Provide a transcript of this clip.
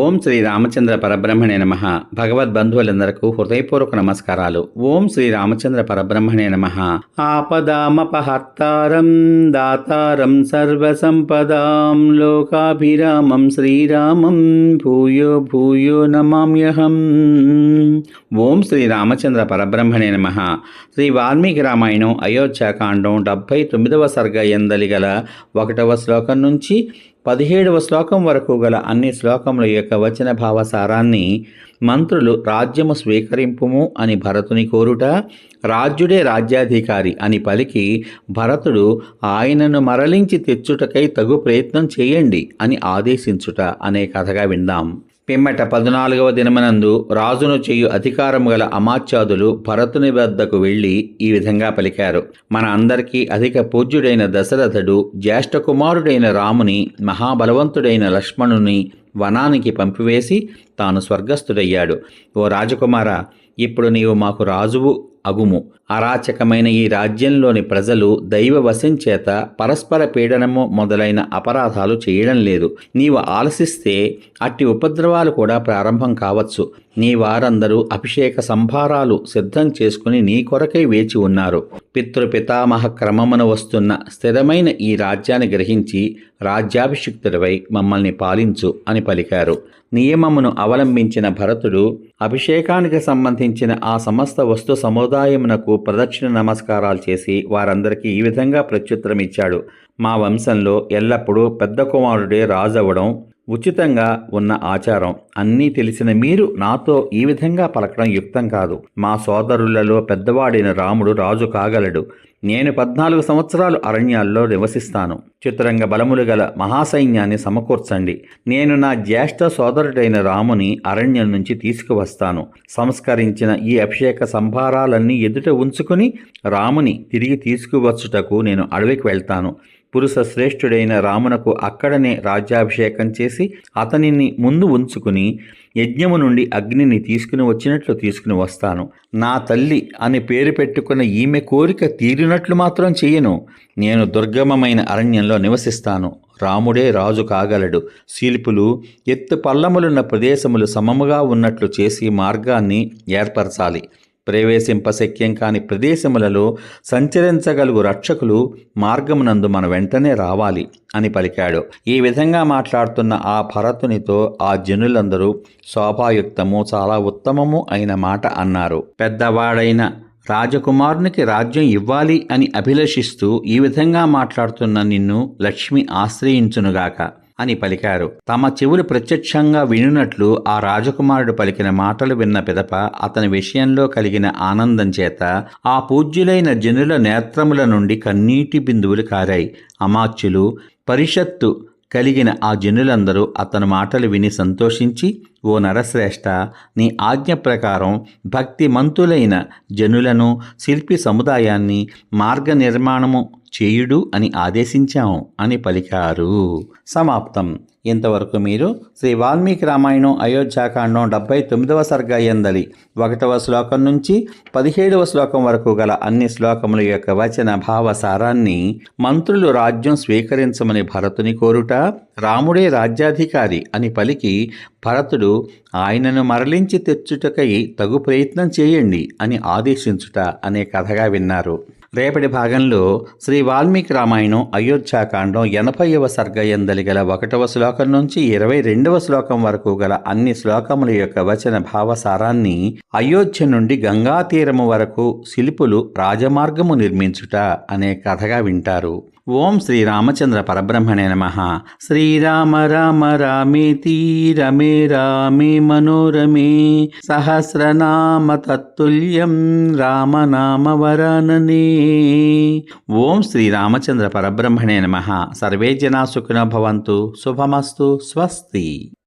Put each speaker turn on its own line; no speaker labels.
ఓం శ్రీ రామచంద్ర పరబ్రహ్మణే నమః. భగవద్బంధువులందరకు హృదయపూర్వక నమస్కారాలు. ఓం శ్రీ రామచంద్ర పరబ్రహ్మణే నమః. ఆపదామపహర్తారం దాతారం సర్వసంపదాం లోకాభిరామం శ్రీరామం భూయో భూయో నమామ్యహం. ఓం శ్రీ రామచంద్ర పరబ్రహ్మణే నమః. శ్రీ వాల్మీకి రామాయణం అయోధ్యాకాండం 79వ సర్గ ఎందలి గల 1వ శ్లోకం నుంచి 17వ శ్లోకం వరకు గల అన్ని శ్లోకముల యొక్క వచన భావసారాన్ని మంత్రులు రాజ్యము స్వీకరింపుము అని భరతుని కోరుట, రాజ్యుడే రాజ్యాధికారి అని పలికి భరతుడు ఆయనను మరలించి తెచ్చుటకై తగు ప్రయత్నం చేయండి అని ఆదేశించుట అనే కథగా విందాం. పిమ్మట 14వ దినమనందు రాజును చేయు అధికారము గల అమాత్యాదులు భరతుని వద్దకు వెళ్ళి ఈ విధంగా పలికారు. మన అందరికీ అధిక పూజ్యుడైన దశరథుడు జ్యేష్ఠ కుమారుడైన రాముని, మహాబలవంతుడైన లక్ష్మణుని వనానికి పంపివేసి తాను స్వర్గస్థుడయ్యాడు. ఓ రాజకుమార, ఇప్పుడు నీవు మాకు రాజువు అగుము. అరాచకమైన ఈ రాజ్యంలోని ప్రజలు దైవ వశం చేత పరస్పర పీడనము మొదలైన అపరాధాలు చేయడం లేదు. నీవు ఆలసిస్తే అట్టి ఉపద్రవాలు కూడా ప్రారంభం కావచ్చు. నీ వారందరూ అభిషేక సంభారాలు సిద్ధం చేసుకుని నీ కొరకై వేచి ఉన్నారు. పితృపితామహ క్రమమున వస్తున్న స్థిరమైన ఈ రాజ్యాన్ని గ్రహించి రాజ్యాభిషిక్తుడివై మమ్మల్ని పాలించు అని పలికారు. నియమమును అవలంబించిన భరతుడు అభిషేకానికి సంబంధించిన ఆ సమస్త వస్తు సముదాయమునకు ప్రదక్షిణ నమస్కారాలు చేసి వారందరికీ ఈ విధంగా ప్రత్యుత్తరమిచ్చాడు. మా వంశంలో ఎల్లప్పుడూ పెద్ద కుమారుడే రాజవ్వడం ఉచితంగా ఉన్న ఆచారం. అన్నీ తెలిసిన మీరు నాతో ఈ విధంగా పలకడం యుక్తం కాదు. మా సోదరులలో పెద్దవాడైన రాముడు రాజు కాగలడు. నేను 14 సంవత్సరాలు అరణ్యాల్లో నివసిస్తాను. చతురంగ బలములు గల మహాసైన్యాన్ని సమకూర్చండి. నేను నా జ్యేష్ఠ సోదరుడైన రాముని అరణ్యం నుంచి తీసుకువస్తాను. సంస్కరించిన ఈ అభిషేక సంభారాలన్నీ ఎదుట ఉంచుకుని రాముని తిరిగి తీసుకువచ్చుటకు నేను అడవికి వెళ్తాను. పురుష శ్రేష్ఠుడైన రామునకు అక్కడనే రాజ్యాభిషేకం చేసి అతనిని ముందు ఉంచుకుని యజ్ఞము నుండి అగ్నిని తీసుకుని వచ్చినట్లు తీసుకుని వస్తాను. నా తల్లి అని పేరు పెట్టుకున్న ఈమె కోరిక తీరినట్లు మాత్రం చెయ్యను. నేను దుర్గమమైన అరణ్యంలో నివసిస్తాను. రాముడే రాజు కాగలడు. శిల్పులు ఎత్తు పల్లములున్న ప్రదేశములు సమముగా ఉన్నట్లు చేసి మార్గాన్ని ఏర్పరచాలి. ప్రవేశింపశక్యం కాని ప్రదేశములలో సంచరించగలుగు రక్షకులు మార్గమునందు మన వెంటనే రావాలి అని పలికాడు. ఈ విధంగా మాట్లాడుతున్న ఆ భరతునితో ఆ జనులందరూ శోభాయుక్తము, చాలా ఉత్తమము అయిన మాట అన్నారు. పెద్దవాడైన రాజకుమారునికి రాజ్యం ఇవ్వాలి అని అభిలషిస్తూ ఈ విధంగా మాట్లాడుతున్న నిన్ను లక్ష్మి ఆశ్రయించునుగాక అని పలికారు. తమ చెవులు ప్రత్యక్షంగా వినున్నట్లు ఆ రాజకుమారుడు పలికిన మాటలు విన్న పిదప అతని విషయంలో కలిగిన ఆనందం చేత ఆ పూజ్యులైన జనుల నేత్రముల నుండి కన్నీటి బిందువులు కారాయి. అమాత్యులు, పరిషత్తు కలిగిన ఆ జనులందరూ అతని మాటలు విని సంతోషించి, ఓ నరశ్రేష్ఠ, నీ ఆజ్ఞ ప్రకారం భక్తిమంతులైన జనులను, శిల్పి సముదాయాన్ని మార్గ నిర్మాణము చేయుడు అని ఆదేశించాము అని పలికారు. సమాప్తం. ఇంతవరకు మీరు శ్రీ వాల్మీకి రామాయణం అయోధ్యాకాండం 79వ సర్గ ఎందలి 1వ శ్లోకం నుంచి 17వ శ్లోకం వరకు గల అన్ని శ్లోకముల యొక్క వచన భావసారాన్ని మంత్రులు రాజ్యం స్వీకరించమని భరతుని కోరుట, రాముడే రాజ్యాధికారి అని పలికి భరతుడు ఆయనను మరలించి తెచ్చుటకై తగు ప్రయత్నం చేయండి అని ఆదేశించుట అనే కథగా విన్నారు. రేపటి భాగంలో శ్రీ వాల్మీకి రామాయణం అయోధ్యాకాండం 80వ సర్గ ఎందలి గల 1వ శ్లోకం నుంచి 22వ శ్లోకం వరకు గల అన్ని శ్లోకముల యొక్క వచన భావసారాన్ని, అయోధ్య నుండి గంగా తీరము వరకు శిల్పులు రాజమార్గము నిర్మించుట అనే కథగా వింటారు. ఓం శ్రీ రామచంద్ర పరబ్రహ్మణే నమః. శ్రీరామ రామ రామేతి రమే రామే మనోరమే సహస్రనామ తత్తుల్యం రామనామ వరాననే. ఓం శ్రీ రామచంద్ర పరబ్రహ్మణే నమః. సర్వే జనా సుఖినో భవంతు. శుభమస్తు. స్వస్తి.